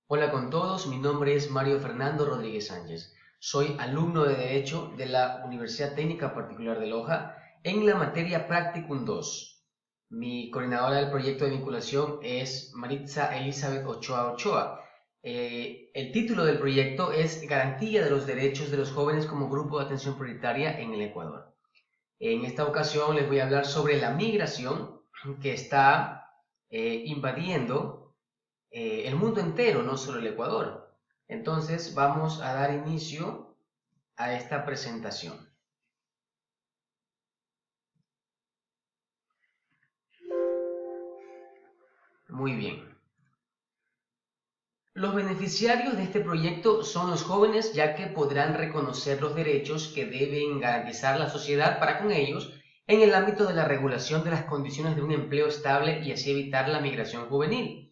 Hola con todos, mi nombre es Mario Fernando Rodríguez Sánchez. Soy alumno de Derecho de la Universidad Técnica Particular de Loja en la materia Practicum 2. Mi coordinadora del proyecto de vinculación es Maritza Elizabeth Ochoa Ochoa. El título del proyecto es Garantía de los Derechos de los Jóvenes como Grupo de Atención Prioritaria en el Ecuador. En esta ocasión les voy a hablar sobre la migración que está invadiendo el mundo entero, no solo el Ecuador. Entonces vamos a dar inicio a esta presentación. Muy bien. Los beneficiarios de este proyecto son los jóvenes, ya que podrán reconocer los derechos que deben garantizar la sociedad para con ellos en el ámbito de la regulación de las condiciones de un empleo estable y así evitar la migración juvenil.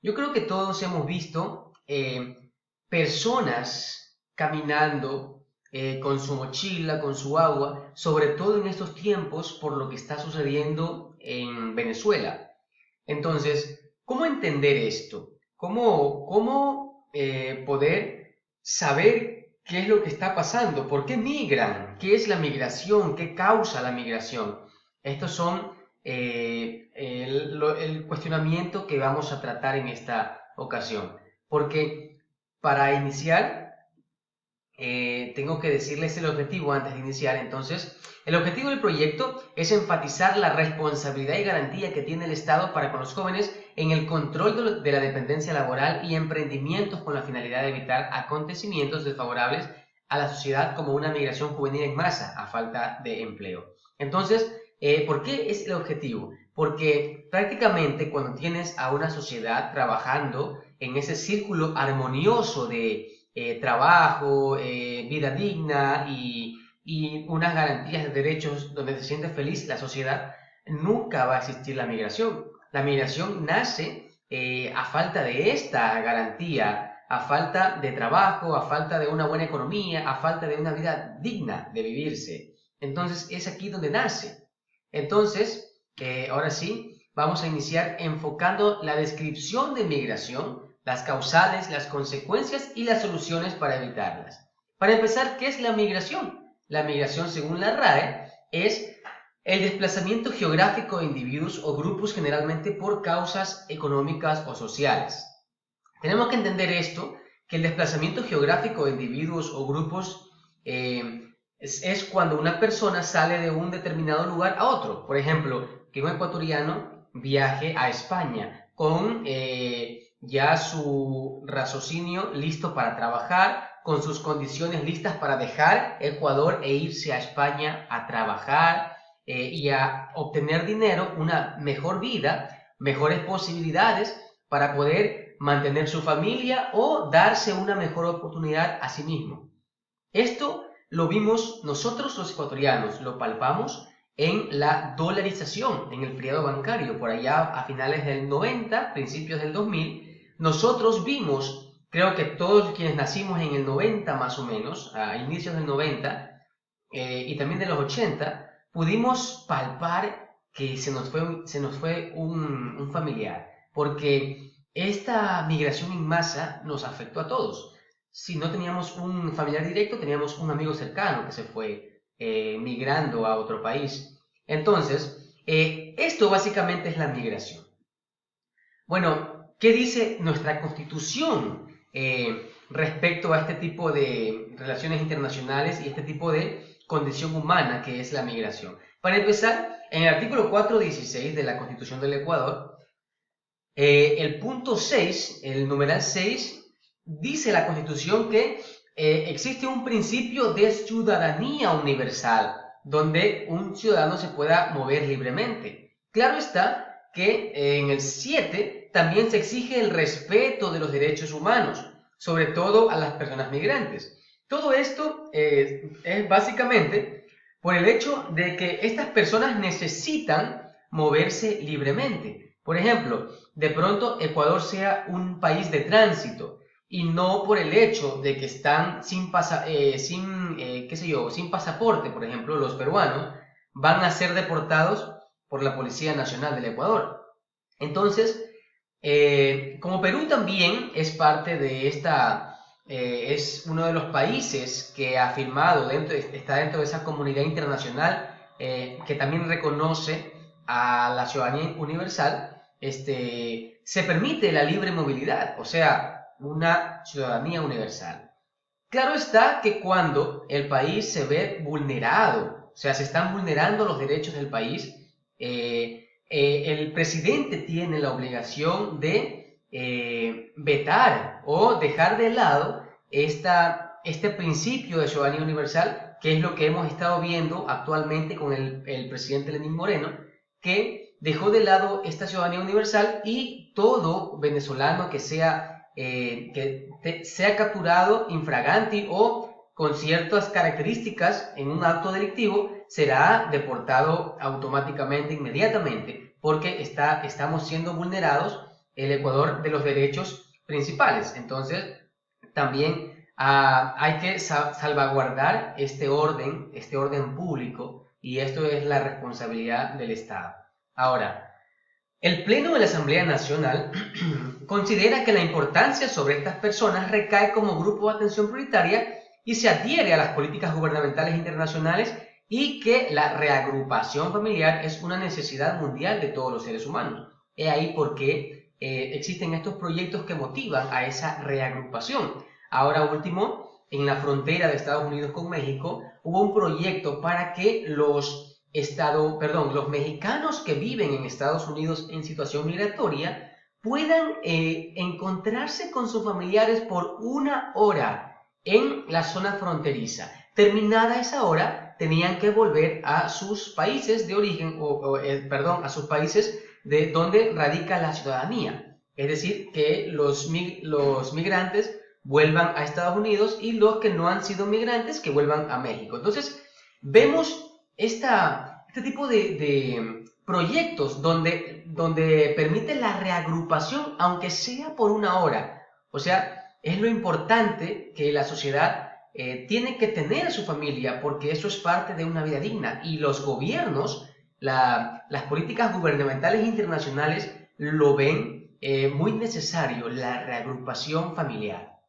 Yo creo que todos hemos visto personas caminando con su mochila, con su agua, sobre todo en estos tiempos por lo que está sucediendo en Venezuela. Entonces, ¿cómo entender esto? ¿Cómo poder saber qué es lo que está pasando? ¿Por qué migran? ¿Qué es la migración? ¿Qué causa la migración? Estos son el cuestionamiento que vamos a tratar en esta ocasión. Porque para iniciar, tengo que decirles el objetivo antes de iniciar. Entonces, el objetivo del proyecto es enfatizar la responsabilidad y garantía que tiene el Estado para con los jóvenes en el control de la dependencia laboral y emprendimientos con la finalidad de evitar acontecimientos desfavorables a la sociedad como una migración juvenil en masa a falta de empleo. Entonces, ¿por qué es el objetivo? Porque prácticamente cuando tienes a una sociedad trabajando en ese círculo armonioso de trabajo, vida digna y unas garantías de derechos donde se siente feliz la sociedad, nunca va a existir la migración. La migración nace a falta de esta garantía, a falta de trabajo, a falta de una buena economía, a falta de una vida digna de vivirse. Entonces es aquí donde nace. Entonces, ahora sí, vamos a iniciar enfocando la descripción de migración, las causales, las consecuencias y las soluciones para evitarlas. Para empezar, ¿qué es la migración? La migración, según la RAE, es el desplazamiento geográfico de individuos o grupos generalmente por causas económicas o sociales. Tenemos que entender esto, que el desplazamiento geográfico de individuos o grupos es cuando una persona sale de un determinado lugar a otro. Por ejemplo, que un ecuatoriano viaje a España con ya su raciocinio listo para trabajar, con sus condiciones listas para dejar Ecuador e irse a España a trabajar y a obtener dinero, una mejor vida, mejores posibilidades para poder mantener su familia o darse una mejor oportunidad a sí mismo. Esto lo vimos nosotros los ecuatorianos, lo palpamos en la dolarización, en el feriado bancario, por allá a finales del 90, principios del 2000, nosotros vimos, creo que todos quienes nacimos en el 90 más o menos, a inicios del 90 y también de los 80, pudimos palpar que se nos fue un familiar, porque esta migración en masa nos afectó a todos. Si no teníamos un familiar directo, teníamos un amigo cercano que se fue migrando a otro país. Entonces, esto básicamente es la migración. Bueno, ¿qué dice nuestra Constitución respecto a este tipo de relaciones internacionales y este tipo de condición humana que es la migración? Para empezar, en el artículo 416 de la Constitución del Ecuador, el punto 6, el numeral 6, dice la Constitución que existe un principio de ciudadanía universal, donde un ciudadano se pueda mover libremente. Claro está que en el 7 también se exige el respeto de los derechos humanos, sobre todo a las personas migrantes. Todo esto es básicamente por el hecho de que estas personas necesitan moverse libremente. Por ejemplo, de pronto Ecuador sea un país de tránsito y no por el hecho de que están sin pasaporte, por ejemplo, los peruanos van a ser deportados por la Policía Nacional del Ecuador. Entonces, Como Perú también es parte de es uno de los países que ha firmado, está dentro de esa comunidad internacional que también reconoce a la ciudadanía universal, se permite la libre movilidad, o sea, una ciudadanía universal. Claro está que cuando el país se ve vulnerado, o sea, se están vulnerando los derechos del país, el presidente tiene la obligación de vetar o dejar de lado este principio de ciudadanía universal, que es lo que hemos estado viendo actualmente con el presidente Lenín Moreno, que dejó de lado esta ciudadanía universal y todo venezolano que sea capturado infraganti o con ciertas características en un acto delictivo, será deportado automáticamente, inmediatamente, porque estamos siendo vulnerados el Ecuador de los derechos principales. Entonces, también hay que salvaguardar este orden público, y esto es la responsabilidad del Estado. Ahora, el Pleno de la Asamblea Nacional considera que la importancia sobre estas personas recae como grupo de atención prioritaria y se adhiere a las políticas gubernamentales internacionales, y que la reagrupación familiar es una necesidad mundial de todos los seres humanos. He ahí por qué existen estos proyectos que motivan a esa reagrupación. Ahora último, en la frontera de Estados Unidos con México, hubo un proyecto para que los mexicanos que viven en Estados Unidos en situación migratoria puedan encontrarse con sus familiares por 1 hora en la zona fronteriza. Terminada esa hora, tenían que volver a sus países de origen, a sus países de donde radica la ciudadanía. Es decir, que los migrantes vuelvan a Estados Unidos y los que no han sido migrantes que vuelvan a México. Entonces, vemos este tipo de proyectos donde permite la reagrupación, aunque sea por 1 hora. O sea, es lo importante que la sociedad tiene que tener a su familia, porque eso es parte de una vida digna. Y los gobiernos, las políticas gubernamentales internacionales lo ven muy necesario, la reagrupación familiar.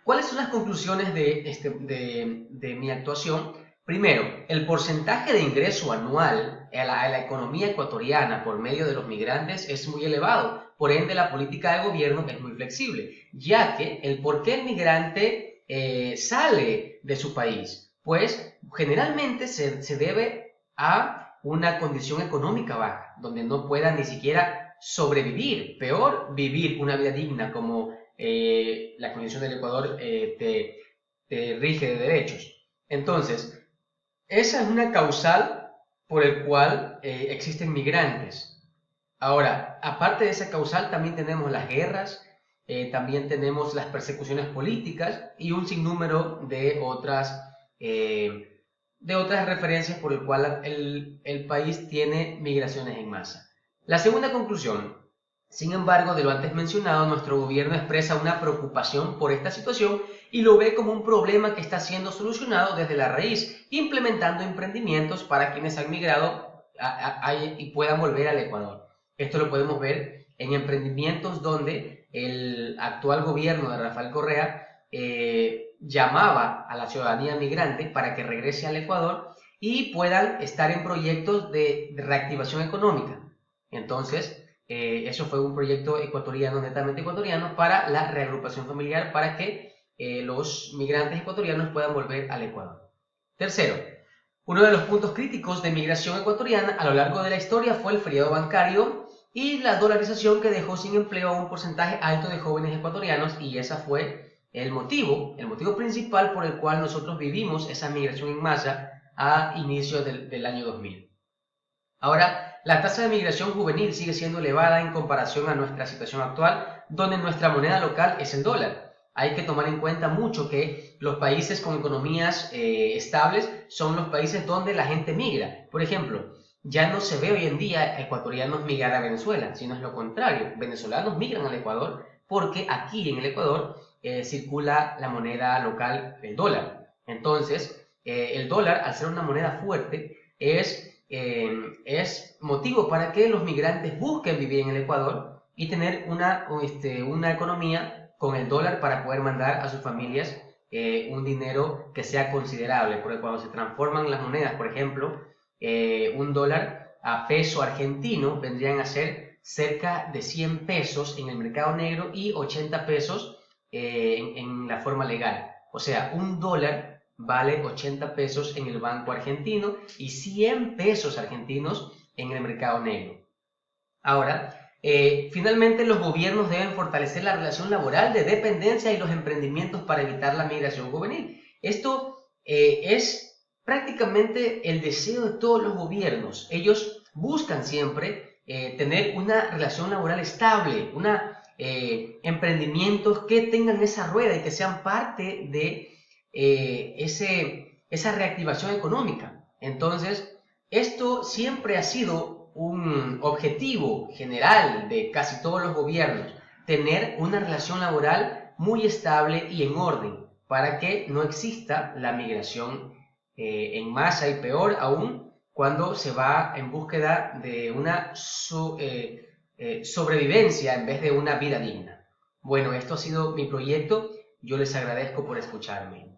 ¿Cuáles son las conclusiones de mi actuación? Primero, el porcentaje de ingreso anual a la economía ecuatoriana por medio de los migrantes es muy elevado, por ende la política de gobierno es muy flexible, ya que el por qué el migrante sale de su país, pues generalmente se debe a una condición económica baja, donde no pueda ni siquiera sobrevivir, peor vivir una vida digna como la Constitución del Ecuador te rige de derechos. Entonces, esa es una causal por el cual existen migrantes. Ahora, aparte de esa causal, también tenemos las guerras, también tenemos las persecuciones políticas y un sinnúmero de otras referencias por el cual el país tiene migraciones en masa. La segunda conclusión: sin embargo, de lo antes mencionado, nuestro gobierno expresa una preocupación por esta situación y lo ve como un problema que está siendo solucionado desde la raíz, implementando emprendimientos para quienes han migrado y puedan volver al Ecuador. Esto lo podemos ver en emprendimientos donde el actual gobierno de Rafael Correa llamaba a la ciudadanía migrante para que regrese al Ecuador y puedan estar en proyectos de reactivación económica. Entonces, eso fue un proyecto ecuatoriano, netamente ecuatoriano, para la reagrupación familiar, para que los migrantes ecuatorianos puedan volver al Ecuador. Tercero, uno de los puntos críticos de migración ecuatoriana a lo largo de la historia fue el feriado bancario y la dolarización, que dejó sin empleo a un porcentaje alto de jóvenes ecuatorianos, y ese fue el motivo principal por el cual nosotros vivimos esa migración en masa a inicios del año 2000. Ahora, la tasa de migración juvenil sigue siendo elevada en comparación a nuestra situación actual, donde nuestra moneda local es el dólar. Hay que tomar en cuenta mucho que los países con economías estables son los países donde la gente migra. Por ejemplo, ya no se ve hoy en día ecuatorianos migrar a Venezuela, sino es lo contrario. Venezolanos migran al Ecuador porque aquí en el Ecuador circula la moneda local, el dólar. Entonces, el dólar, al ser una moneda fuerte, es motivo para que los migrantes busquen vivir en el Ecuador, y tener una economía con el dólar para poder mandar a sus familias un dinero que sea considerable, porque cuando se transforman las monedas, por ejemplo, un dólar a peso argentino vendrían a ser cerca de 100 pesos en el mercado negro y 80 pesos en la forma legal. O sea, un dólar vale 80 pesos en el banco argentino y 100 pesos argentinos en el mercado negro. Ahora, finalmente los gobiernos deben fortalecer la relación laboral de dependencia y los emprendimientos para evitar la migración juvenil. Esto es prácticamente el deseo de todos los gobiernos. Ellos buscan siempre tener una relación laboral estable, emprendimientos que tengan esa rueda y que sean parte de esa reactivación económica. Entonces, esto siempre ha sido un objetivo general de casi todos los gobiernos, tener una relación laboral muy estable y en orden para que no exista la migración en masa y peor aún cuando se va en búsqueda de una sobrevivencia en vez de una vida digna. Bueno, esto ha sido mi proyecto. Yo les agradezco por escucharme.